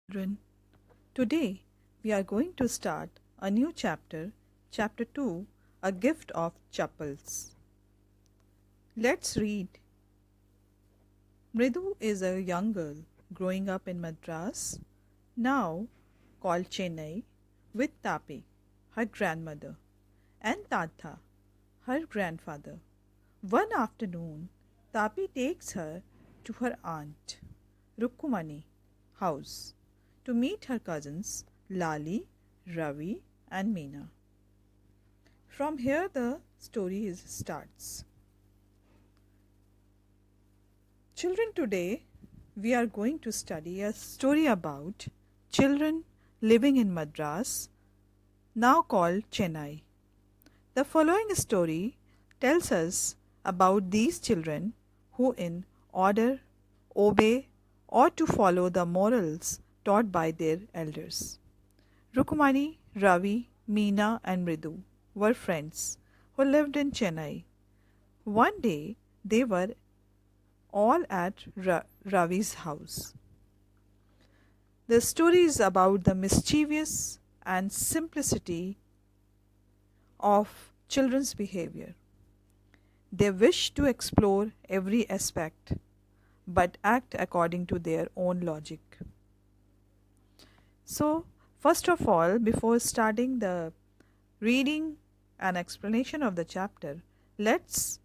Children, today we are going to start a new chapter, Chapter 2, A Gift of Chappals. Let's read. Mridu is a young girl growing up in Madras, now called Chennai, with Tapi, her grandmother, and Tata, her grandfather. One afternoon, Tapi takes her to her aunt, Rukkumani, house to meet her cousins Lali, Ravi, and Meena. From here, the story starts. Children, today we are going to study a story about children living in Madras, now called Chennai. The following story tells us about these children who, in order, obey, or to follow the morals taught by their elders. Rukumani, Ravi, Meena, and Mridu were friends who lived in Chennai. One day they were all at Ravi's house. The story is about the mischievous and simplicity of children's behavior. They wish to explore every aspect but act according to their own logic. So, first of all, before starting the reading and explanation of the chapter, let's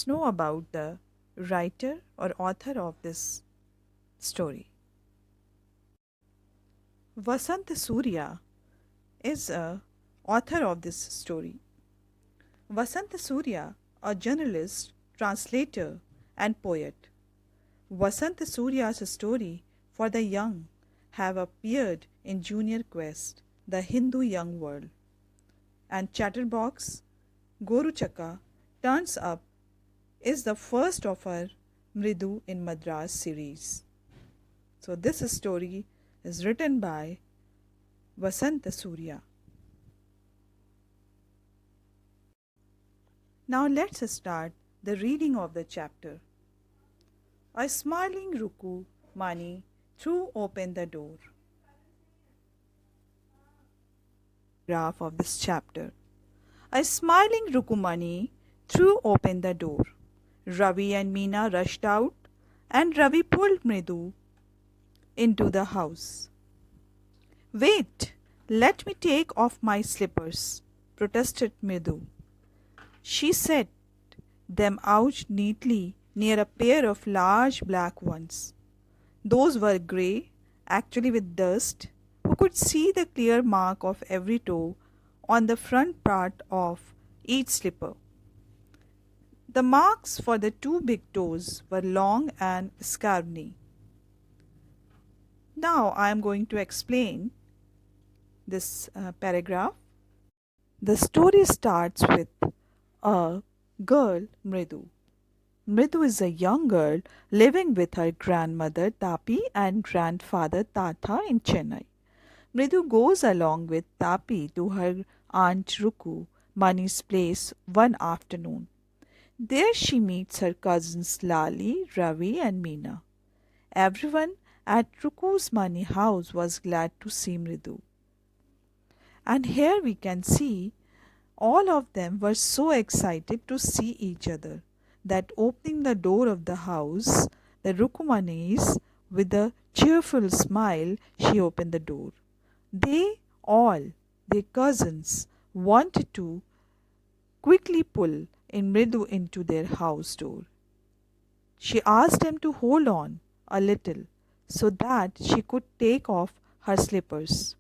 know about the writer or author of this story. Vasant Surya is a author of this story. Vasant Surya, a journalist, translator, and poet. Vasant Surya's story for the young have appeared in Junior Quest, The Hindu Young World, and Chatterbox Goruchaka Turns Up is the first of our Mridu in Madras series. So this story is written by Vasant Surya. Now let's start the reading of the chapter. A smiling Ruku Mani threw open the door. Graph of this chapter. A smiling Rukumani threw open the door. Ravi and Meena rushed out, and Ravi pulled Mridu into the house. Wait, let me take off my slippers, protested Mridu. She set them out neatly near a pair of large black ones. Those were grey, actually with dust. Who could see the clear mark of every toe on the front part of each slipper. The marks for the two big toes were long and scrawny. Now I am going to explain this paragraph. The story starts with a girl, Mridu. Mridu is a young girl living with her grandmother Tapi and grandfather Tata in Chennai. Mridu goes along with Tapi to her aunt Ruku Mani's place one afternoon. There she meets her cousins Lali, Ravi, and Meena. Everyone at Ruku's Mani house was glad to see Mridu. And here we can see all of them were so excited to see each other that opening the door of the house, the Rukumanis, with a cheerful smile, she opened the door. They all, their cousins, wanted to quickly pull in Mridu into their house door. She asked them to hold on a little so that she could take off her slippers.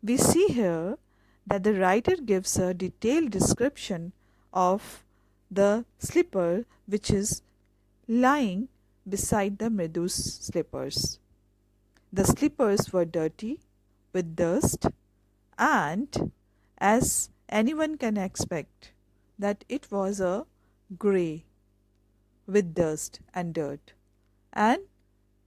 We see here that the writer gives a detailed description of the slipper which is lying beside the Mridu's slippers. The slippers were dirty with dust, and as anyone can expect, that it was a grey with dust and dirt, and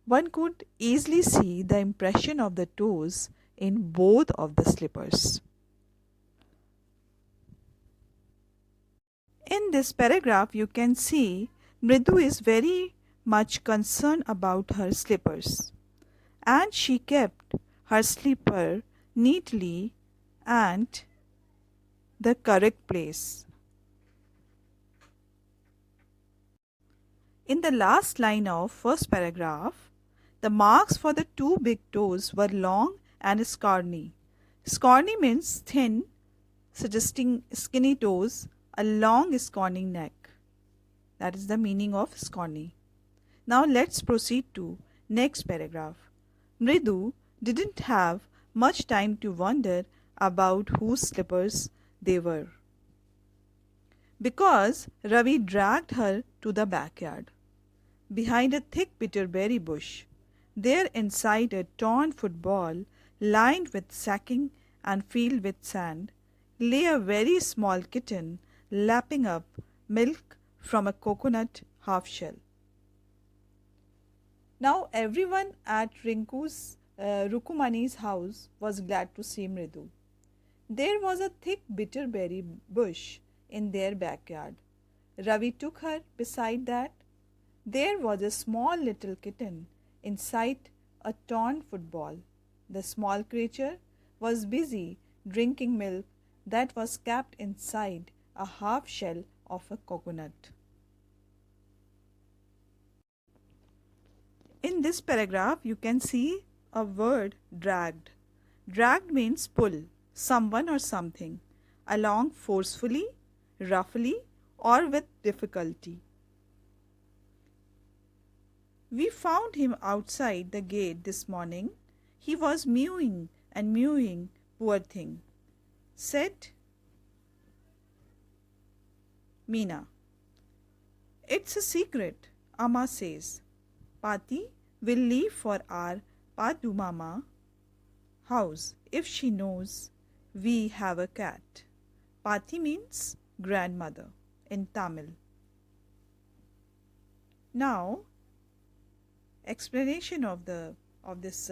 one could easily see the impression of the toes in both of the slippers. In this paragraph, you can see Mridu is very much concerned about her slippers. and she kept her slipper neatly and the correct place. In the last line of first paragraph, the marks for the two big toes were long and scrawny. Scrawny means thin, suggesting skinny toes, a long scrawny neck. That is the meaning of scrawny. Now let's proceed to next paragraph. Mridu didn't have much time to wonder about whose slippers they were, because Ravi dragged her to the backyard. Behind a thick bitterberry bush, there inside a torn football lined with sacking and filled with sand, lay a very small kitten lapping up milk from a coconut half shell. Now everyone at Rukumani's house was glad to see Mridu. There was a thick bitterberry bush in their backyard. Ravi took her beside that. There was a small little kitten inside a torn football. The small creature was busy drinking milk that was kept inside a half shell of a coconut. In this paragraph, you can see a word dragged. Dragged means pull someone or something along forcefully, roughly, or with difficulty. We found him outside the gate this morning. He was mewing and mewing, poor thing, said Meena. It's a secret, Amma says. Pati will leave for our Padu Mama house if she knows we have a cat. Pati means grandmother in Tamil. Now, explanation of this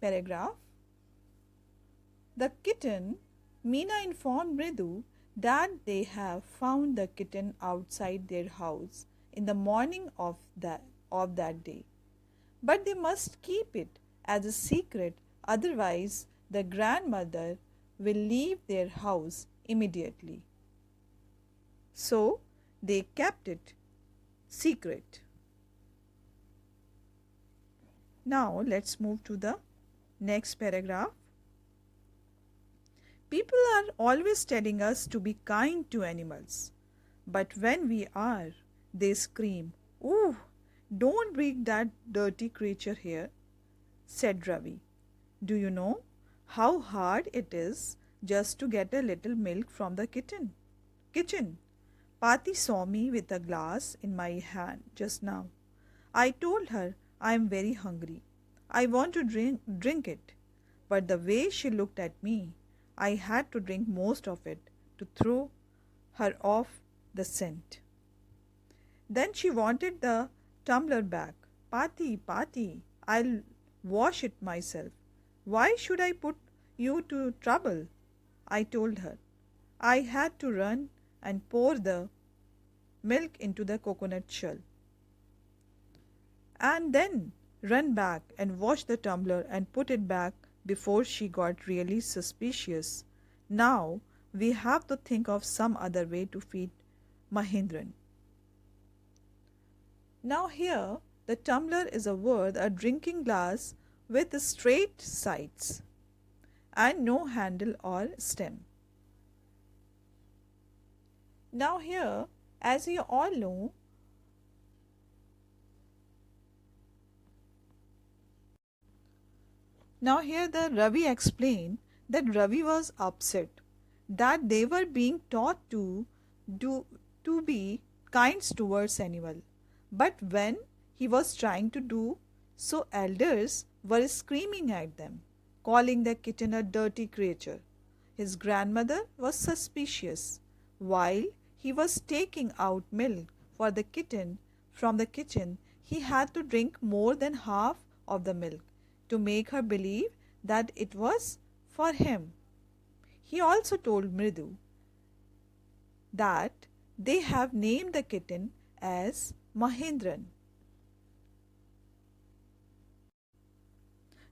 paragraph. The kitten, Meena informed Mridu that they have found the kitten outside their house in the morning of that day. But they must keep it as a secret, otherwise the grandmother will leave their house immediately. So they kept it secret. Now let's move to the next paragraph. People are always telling us to be kind to animals, but when we are, they scream, "Ooh, don't bring that dirty creature here," said Ravi. Do you know how hard it is just to get a little milk from the kitchen? Pati saw me with a glass in my hand just now. I told her I am very hungry. I want to drink it. But the way she looked at me, I had to drink most of it to throw her off the scent. Then she wanted the tumbler back. Pati, I'll wash it myself. Why should I put you to trouble? I told her. I had to run and pour the milk into the coconut shell, and then run back and wash the tumbler and put it back before she got really suspicious. Now we have to think of some other way to feed Mahindran. Now here the tumbler is a word, a drinking glass with straight sides and no handle or stem. Now here, as you all know, now here the Ravi explained that Ravi was upset that they were being taught to be kind towards animal. But when he was trying to do so, elders were screaming at them, calling the kitten a dirty creature. His grandmother was suspicious. While he was taking out milk for the kitten from the kitchen, he had to drink more than half of the milk to make her believe that it was for him. He also told Mridu that they have named the kitten as Mahindran.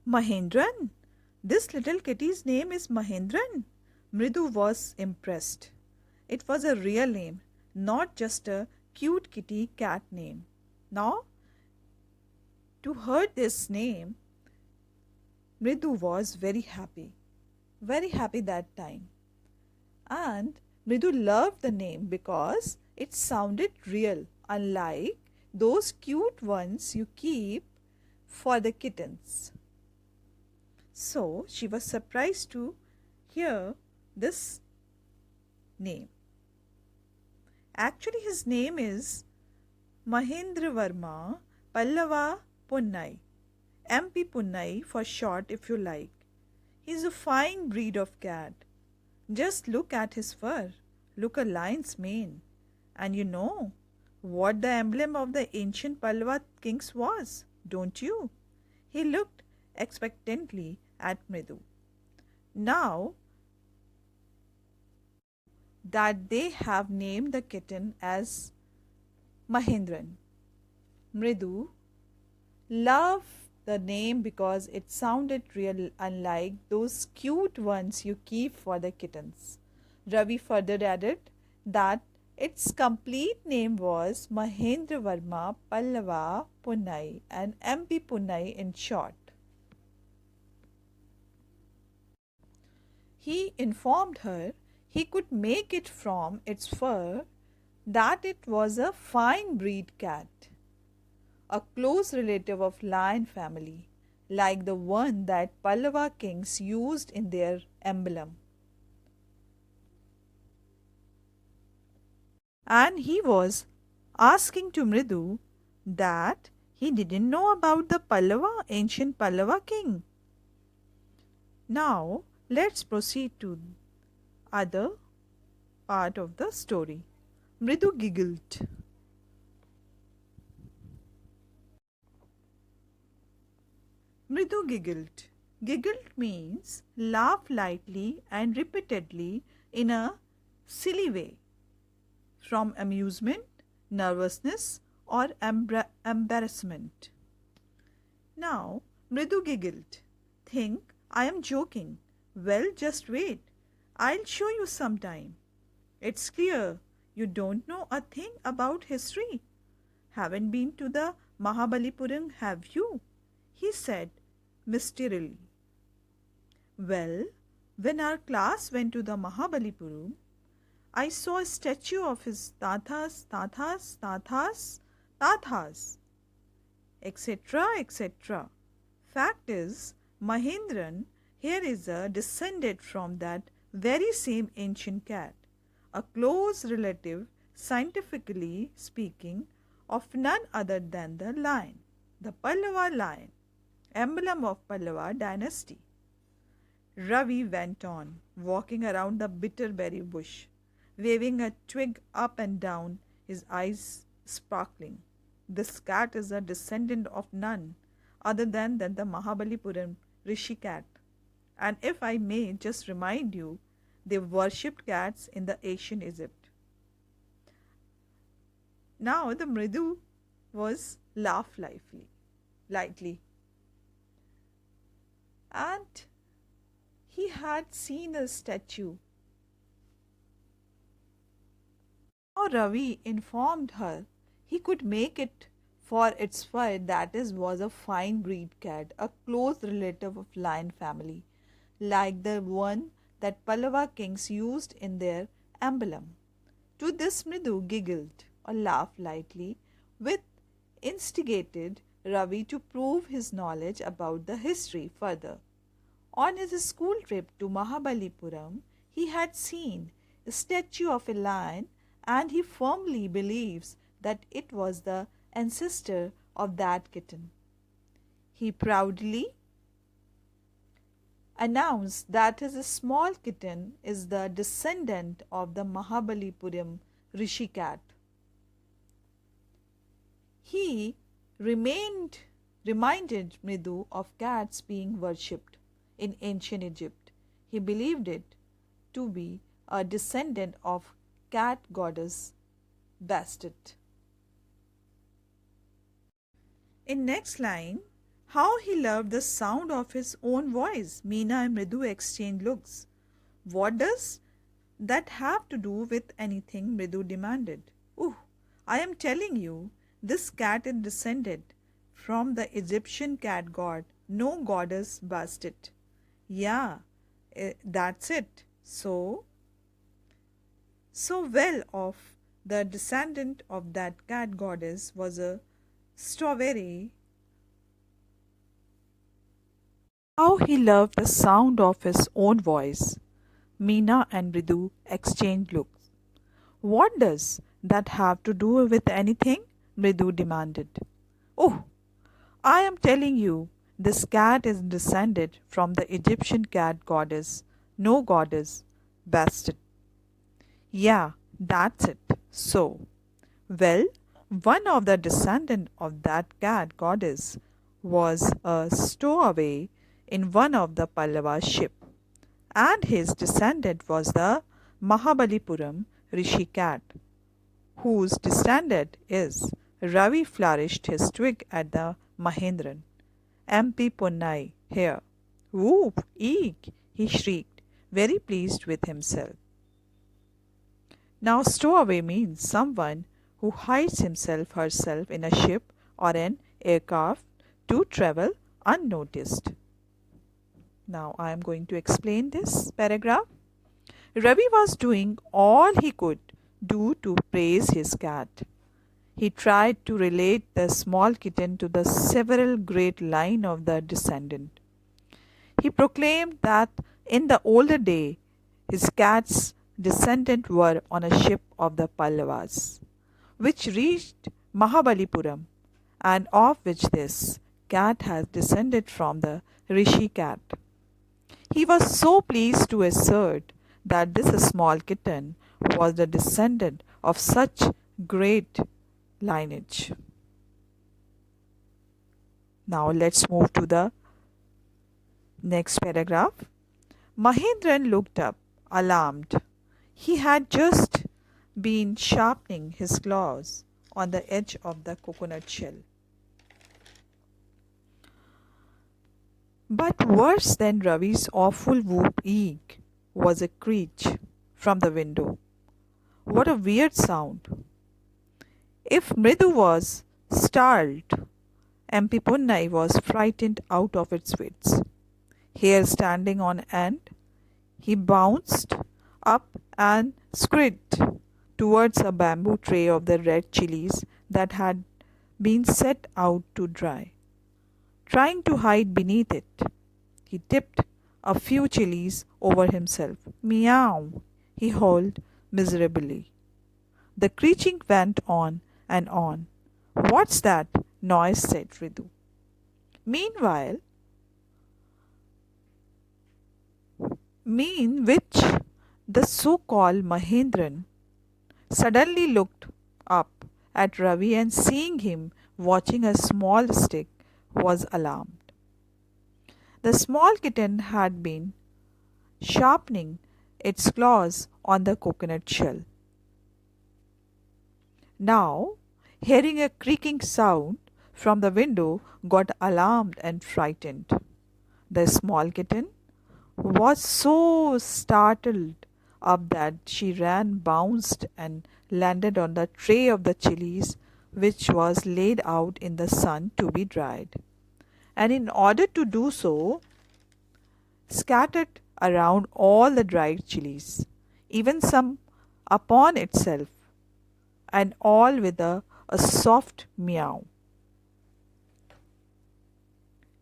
Mahendran? This little kitty's name is Mahendran? Mridu was impressed. It was a real name, not just a cute kitty cat name. Now, to hear this name, Mridu was very happy that time. And Mridu loved the name because it sounded real, unlike those cute ones you keep for the kittens. So she was surprised to hear this name. Actually, his name is Mahendra Varma Pallava Punnai, MP Punnai for short if you like. He's a fine breed of cat. Just look at his fur, look a lion's mane, and you know what the emblem of the ancient Pallava kings was, don't you? He looked expectantly at Mridu. Now that they have named the kitten as Mahendran, Mridu loved the name because it sounded real, unlike those cute ones you keep for the kittens. Ravi further added that its complete name was Mahendra Varma Pallava Punnai and MP Punnai in short. He informed her he could make it from its fur that it was a fine breed cat, a close relative of lion family, like the one that Pallava kings used in their emblem. And he was asking to Mridu that he didn't know about the ancient Pallava king. Now let's proceed to other part of the story. Mridu giggled. Mridu giggled. Giggled means laugh lightly and repeatedly in a silly way, from amusement, nervousness, or embarrassment. Now, Mridu giggled. Think I am joking. Well, just wait. I'll show you sometime. It's clear you don't know a thing about history. Haven't been to the Mahabalipuram, have you? He said mysteriously. Well, when our class went to the Mahabalipuram, I saw a statue of his tathas, etc., etc. Fact is, Mahendran here is a descendant from that very same ancient cat, a close relative, scientifically speaking, of none other than the lion, the Pallava lion, emblem of Pallava dynasty. Ravi went on, walking around the bitterberry bush, waving a twig up and down, his eyes sparkling. This cat is a descendant of none other than the Mahabalipuram Rishi cat. And if I may just remind you, they worshipped cats in the ancient Egypt. Now the Mridu was laugh lightly. And he had seen a statue. Now Ravi informed her he could make it for its fur, that is, was a fine breed cat, a close relative of lion family, like the one that Pallava kings used in their emblem. To this Mridu giggled or laughed lightly, which instigated Ravi to prove his knowledge about the history further. On his school trip to Mahabalipuram, he had seen a statue of a lion, and he firmly believes that it was the ancestor of that kitten. He proudly announced that his small kitten is the descendant of the Mahabalipuram Rishi cat. He reminded Mridu of cats being worshipped in ancient Egypt. He believed it to be a descendant of cat goddess Bastet. In next line, How he loved the sound of his own voice. Meena and Mridu exchanged looks. What does that have to do with anything? Mridu demanded. Oh, I am telling you, this cat is descended from the Egyptian cat god. No goddess Bastet. Yeah, that's it. So well off, the descendant of that cat goddess was a strawberry. How he loved the sound of his own voice. Meena and Ridu exchanged looks. What does that have to do with anything? Mridu demanded. Oh, I am telling you, this cat is descended from the Egyptian cat goddess, no goddess, Bastet. Yeah, that's it. Well, one of the descendants of that cat goddess was a stowaway in one of the Pallava ship, and his descendant was the Mahabalipuram Rishi cat, whose descendant is Ravi flourished his twig at the Mahendran. MP Punnai here. Whoop! Eek! He shrieked, very pleased with himself. Now, stowaway means someone who hides himself herself in a ship or an aircraft to travel unnoticed. Now, I am going to explain this paragraph. Ravi was doing all he could do to praise his cat. He tried to relate the small kitten to the several great line of the descendant. He proclaimed that in the older day, his cat's descendants were on a ship of the Pallavas, which reached Mahabalipuram, and of which this cat has descended from the Rishi cat. He was so pleased to assert that this small kitten was the descendant of such great lineage. Now let's move to the next paragraph. Mahendran looked up, alarmed. He had just been sharpening his claws on the edge of the coconut shell. But worse than Ravi's awful whoop eek was a screech from the window. What a weird sound! If Mridu was startled, MP Punnai was frightened out of its wits. Hair standing on end, he bounced up and scurried towards a bamboo tray of the red chilies that had been set out to dry. Trying to hide beneath it, he tipped a few chilies over himself. Meow! He howled miserably. The screeching went on and on. What's that noise? Said Ridu. Meanwhile, which the so-called Mahendran suddenly looked up at Ravi and seeing him watching a small stick was alarmed. The small kitten had been sharpening its claws on the coconut shell. Now, hearing a creaking sound from the window, got alarmed and frightened. The small kitten was so startled up that she ran, bounced, and landed on the tray of the chilies, which was laid out in the sun to be dried. And in order to do so, scattered around all the dried chilies, even some upon itself, and all with a soft meow.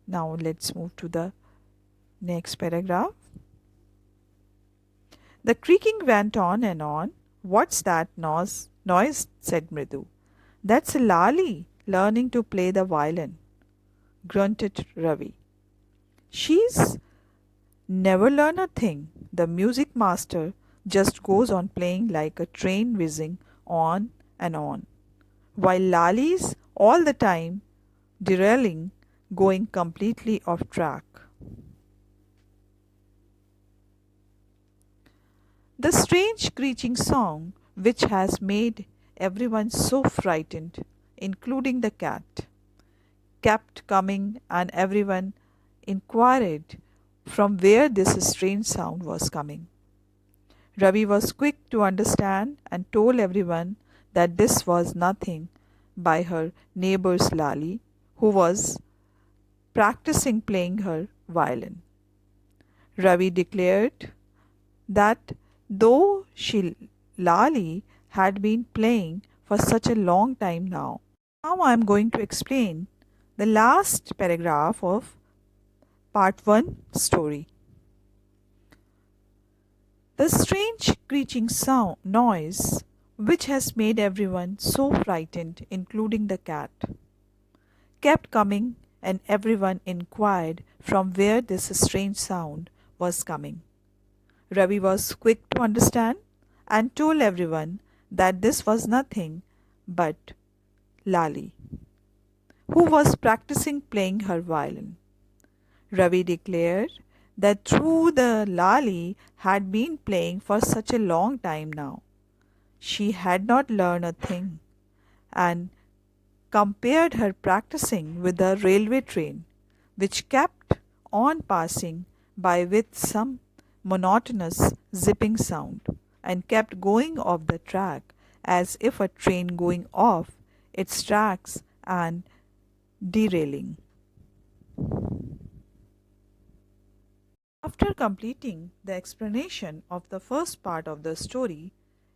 Now let's move to the next paragraph. The creaking went on and on. What's that noise? Said Mridu. That's Lali learning to play the violin, grunted Ravi. She's never learned a thing. The music master just goes on playing like a train whizzing on and on, while Lali's all the time derailing, going completely off track. The strange screeching song, which has made everyone so frightened, including the cat, kept coming, and everyone inquired from where this strange sound was coming. Ravi was quick to understand and told everyone that this was nothing by her neighbor's Lali, who was practicing playing her violin. Ravi declared that though Lali had been playing for such a long time now I am going to explain the last paragraph of part 1 story. The strange screeching sound noise which has made everyone so frightened, including the cat, kept coming, and everyone inquired from where this strange sound was coming. Ravi was quick to understand and told everyone that this was nothing but Lali, who was practicing playing her violin. Ravi declared that though the Lali had been playing for such a long time now, she had not learned a thing, and compared her practicing with a railway train which kept on passing by with some monotonous zipping sound and kept going off the track as if a train going off its tracks and derailing. After completing the explanation of the first part of the story,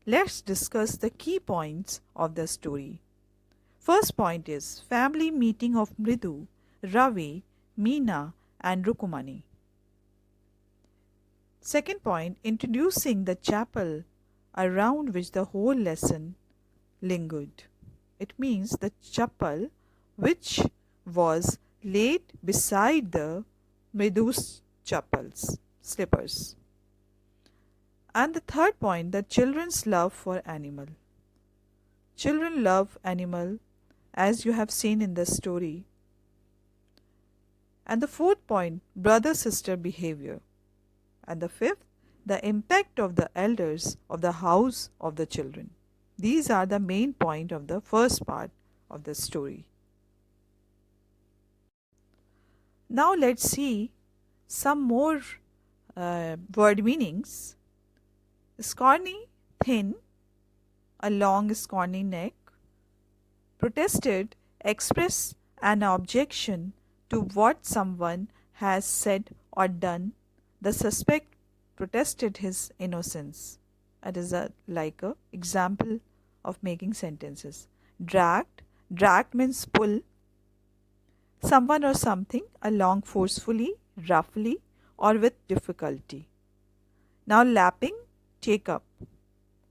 let's discuss the key points of the story. First point is family meeting of Mridu, Ravi, Meena and Rukumani. Second point, introducing the chapel around which the whole lesson lingered. It means the chapel which was laid beside the Mridu's slippers. And the third point, the children's love for animal. Children love animal as you have seen in the story. And the fourth point, brother-sister behavior. And the fifth, the impact of the elders of the house of the children. These are the main point of the first part of the story. Now let's see some more word meanings. Scrawny, thin, a long scrawny neck. Protested, express an objection to what someone has said or done. The suspect protested his innocence. It is like a example of making sentences. Dragged means pull someone or something along forcefully, roughly, or with difficulty. Now lapping, take up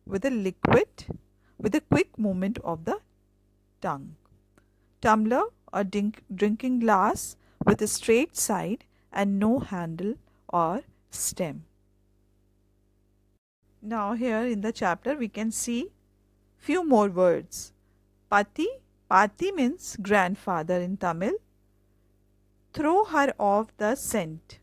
with a quick movement of the tongue. Tumbler, a drinking glass with a straight side and no handle or stem. Now here in the chapter we can see few more words. Pati means grandfather in Tamil. Throw her off the scent.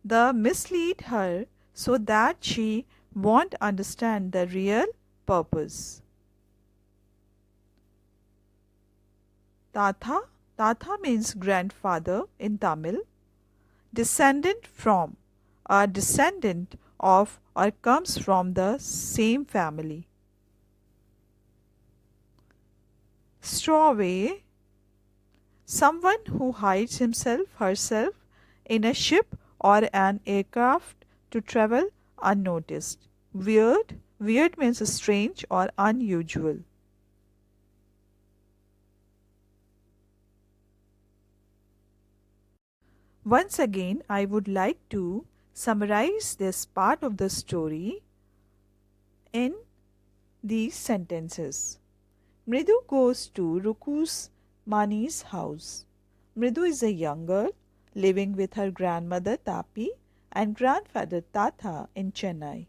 The mislead her so that she won't understand the real purpose. Tatha means grandfather in Tamil. Descendant from, a descendant of or comes from the same family. Stowaway, someone who hides herself in a ship or an aircraft to travel unnoticed. Weird means strange or unusual. Once again, I would like to summarize this part of the story in these sentences. Mridu goes to Ruku's Mani's house. Mridu is a young girl living with her grandmother Tapi and grandfather Tatha in Chennai.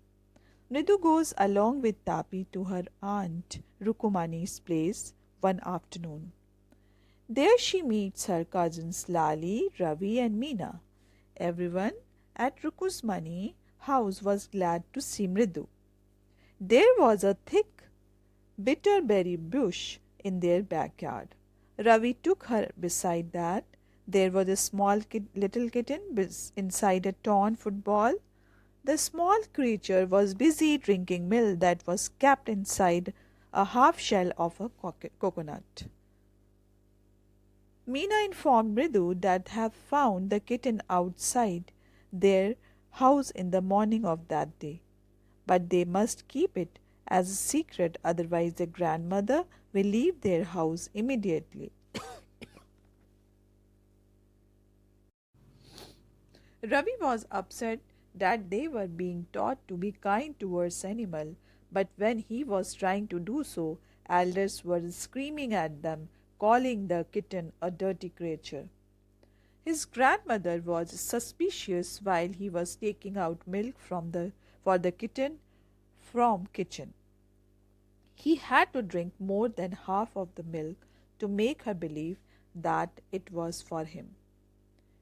Mridu goes along with Tapi to her aunt Rukumani's place one afternoon. There she meets her cousins Lali, Ravi and Meena. Everyone at Rukusmani house was glad to see Mridu. There was a thick bitterberry bush in their backyard. Ravi took her beside that. There was a small little kitten inside a torn football. The small creature was busy drinking milk that was kept inside a half shell of a coconut. Meena informed Mridu that have found the kitten outside their house in the morning of that day. But they must keep it as a secret, otherwise the grandmother will leave their house immediately. Ravi was upset that they were being taught to be kind towards animal, but when he was trying to do so, elders were screaming at them, calling the kitten a dirty creature. His grandmother was suspicious while he was taking out milk for the kitten from kitchen. He had to drink more than half of the milk to make her believe that it was for him.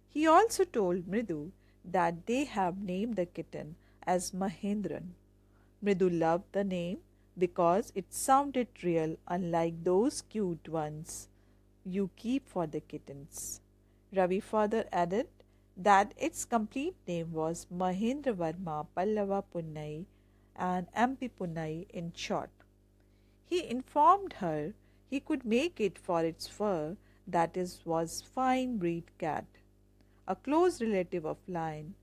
He also told Mridu that they have named the kitten as Mahendran. Mridu loved the name because it sounded real, unlike those cute ones you keep for the kittens. Ravi further added that its complete name was Mahendra Varma Pallava Punnai and MP Punnai in short. He informed her he could make it for its fur, that is, was fine breed cat, a close relative of lion,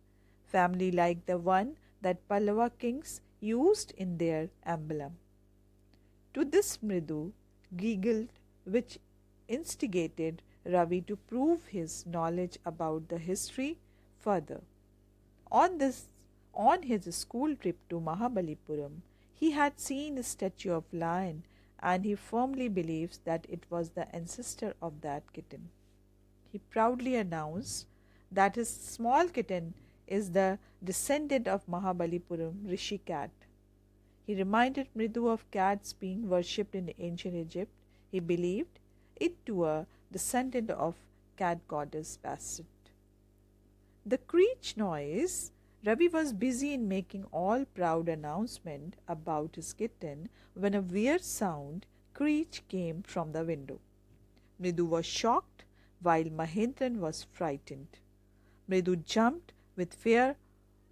family like the one that Pallava kings used in their emblem. To this Mridu giggled, which instigated Ravi to prove his knowledge about the history further. On this on his school trip to Mahabalipuram, he had seen a statue of lion and he firmly believes that it was the ancestor of that kitten. He proudly announced that his small kitten is the descendant of Mahabalipuram Rishi cat. He reminded Mridu of cats being worshipped in ancient Egypt. He believed it to a descendant of cat goddess Bastet. The creech noise. Ravi was busy in making all proud announcement about his kitten when a weird sound creech came from the window. Mridu was shocked while Mahendran was frightened. Mridu jumped with fear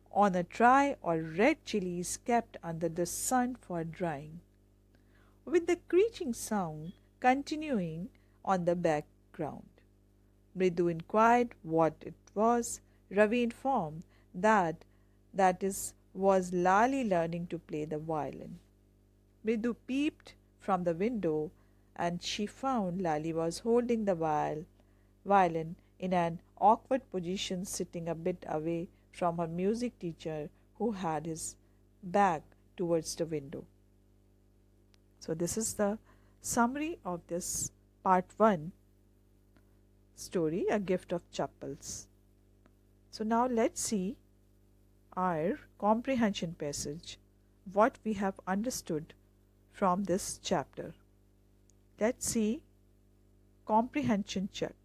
on a dry or red chilies kept under the sun for drying, with the creaking sound continuing on the background. Mridu inquired what it was. Ravi informed that was Lali learning to play the violin. Mridu peeped from the window and she found Lali was holding the violin in an awkward position sitting a bit away from her music teacher who had his back towards the window. So this is the summary of this part 1 story, A Gift of Chappals. So now let's see our comprehension passage, what we have understood from this chapter. Let's see comprehension check.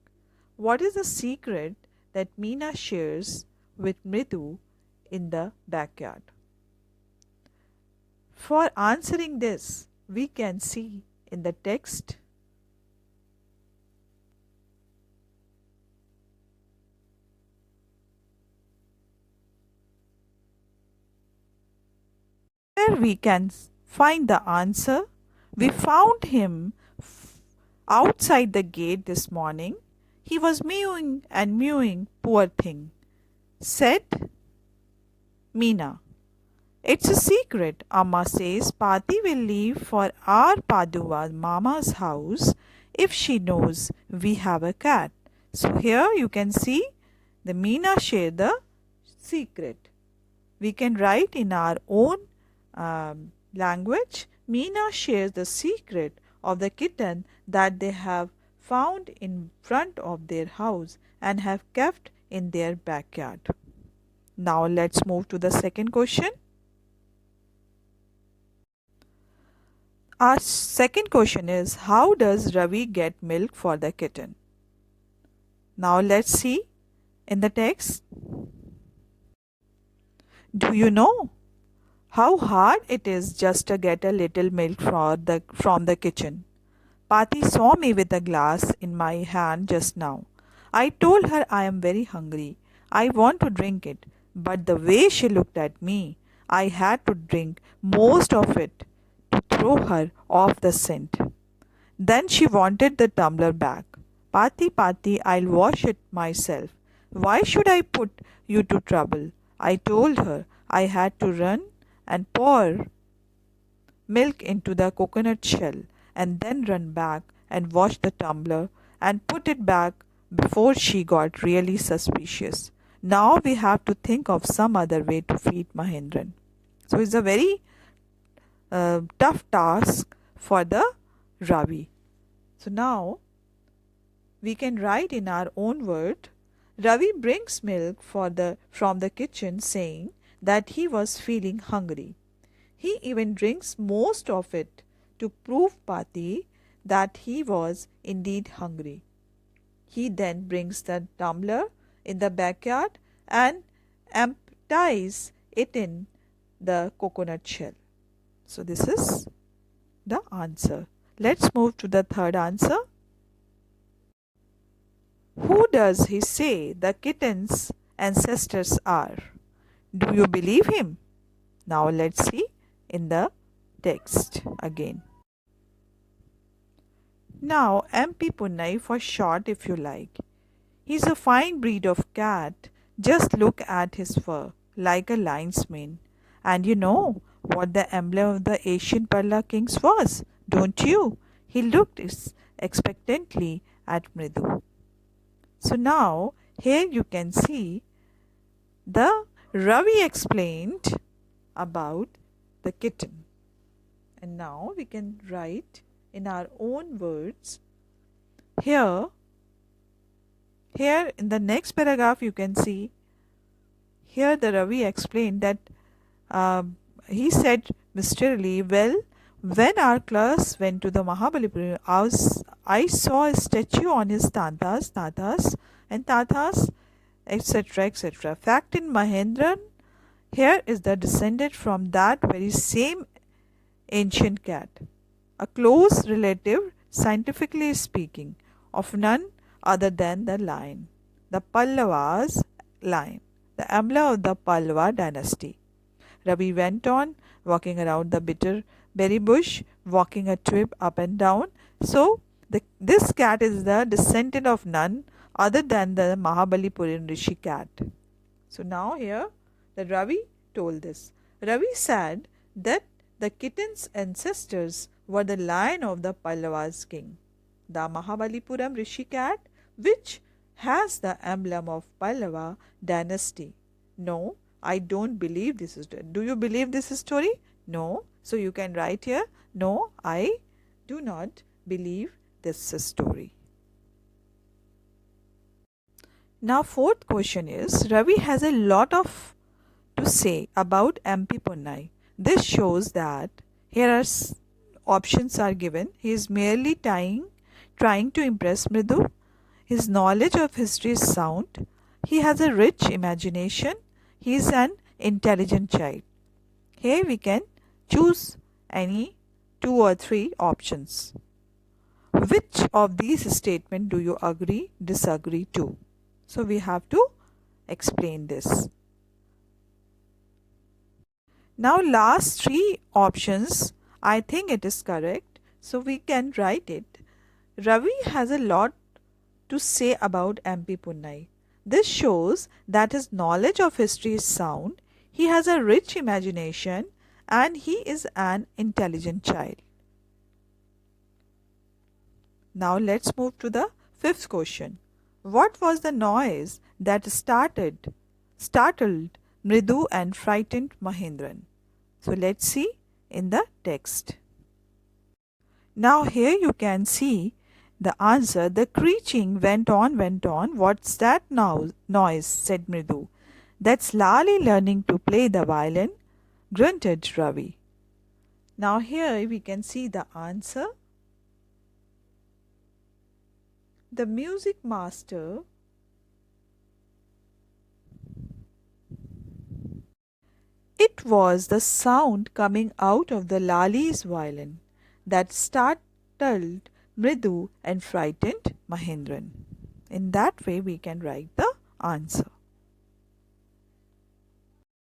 What is the secret that Meena shares with Mridu in the backyard? For answering this, we can see in the text where we can find the answer. We found him outside the gate this morning. He was mewing and mewing, poor thing, said Meena. It's a secret. Amma says Pati will leave for our Paduva Mama's house if she knows we have a cat. So here you can see the Meena share the secret. We can write in our own language. Meena shares the secret of the kitten that they have found in front of their house and have kept in their backyard. Now let's move to the second question. Our second question is, how does Ravi get milk for the kitten? Now let's see in the text. Do you know how hard it is just to get a little milk from the kitchen? Pati saw me with a glass in my hand just now. I told her I am very hungry. I want to drink it. But the way she looked at me, I had to drink most of it to throw her off the scent. Then she wanted the tumbler back. Pati, Pati, I'll wash it myself. Why should I put you to trouble? I told her I had to run and pour milk into the coconut shell and then run back and wash the tumbler and put it back before she got really suspicious. Now we have to think of some other way to feed Mahendran. So it's a very tough task for the Ravi. So now we can write in our own word. Ravi brings milk from the kitchen saying that he was feeling hungry. He even drinks most of it to prove Pati that he was indeed hungry. He then brings the tumbler in the backyard and empties it in the coconut shell. So this is the answer. Let's move to the third answer. Who does he say the kitten's ancestors are? Do you believe him? Now let's see in the text again. Now MP Punnai for short if you like. He's a fine breed of cat. Just look at his fur, like a lion's mane. And you know what the emblem of the Asian Parla kings was, don't you? He looked expectantly at Mridu. So now here you can see the Ravi explained about the kitten. And now we can write in our own words. Here in the next paragraph you can see, here the Ravi explained that he said mysteriously, well, when our class went to the Mahabalipuram, I saw a statue on his tatas, etc., etc. Fact in Mahendran, here is the descendant from that very same ancient cat, a close relative, scientifically speaking, of none other than the lion, the Pallavas lion, the emblem of the Pallava dynasty. Ravi went on walking around the bitter berry bush, walking a trip up and down. So this cat is the descendant of none other than the Mahabalipuram Rishi cat. So now here the Ravi told this. Ravi said that the kitten's ancestors were the lion of the Pallavas king, the Mahabalipuram Rishi cat, which has the emblem of Pallava dynasty. No, I don't believe this is. Do you believe this story? No. So you can write here, no, I do not believe this story. Now fourth question is, Ravi has a lot of to say about MP Punnai. This shows that here are options are given. He is merely trying to impress Mridu. His knowledge of history is sound. He has a rich imagination. He is an intelligent child. Here we can choose any 2 or 3 options. Which of these statements do you agree, disagree to? So we have to explain this. Now last 3 options, I think it is correct. So we can write it. Ravi has a lot to say about MP Punnai. This shows that his knowledge of history is sound. He has a rich imagination and he is an intelligent child. Now let's move to the 5th question. What was the noise that startled Mridu and frightened Mahendran? So let's see in the text. Now here you can see the answer. The creaking went on. What's that noise? Said Mridu. That's Lali learning to play the violin, grunted Ravi. Now here we can see the answer. The music master it was the sound coming out of the Lali's violin that startled Mridu and frightened Mahendran. In that way, we can write the answer.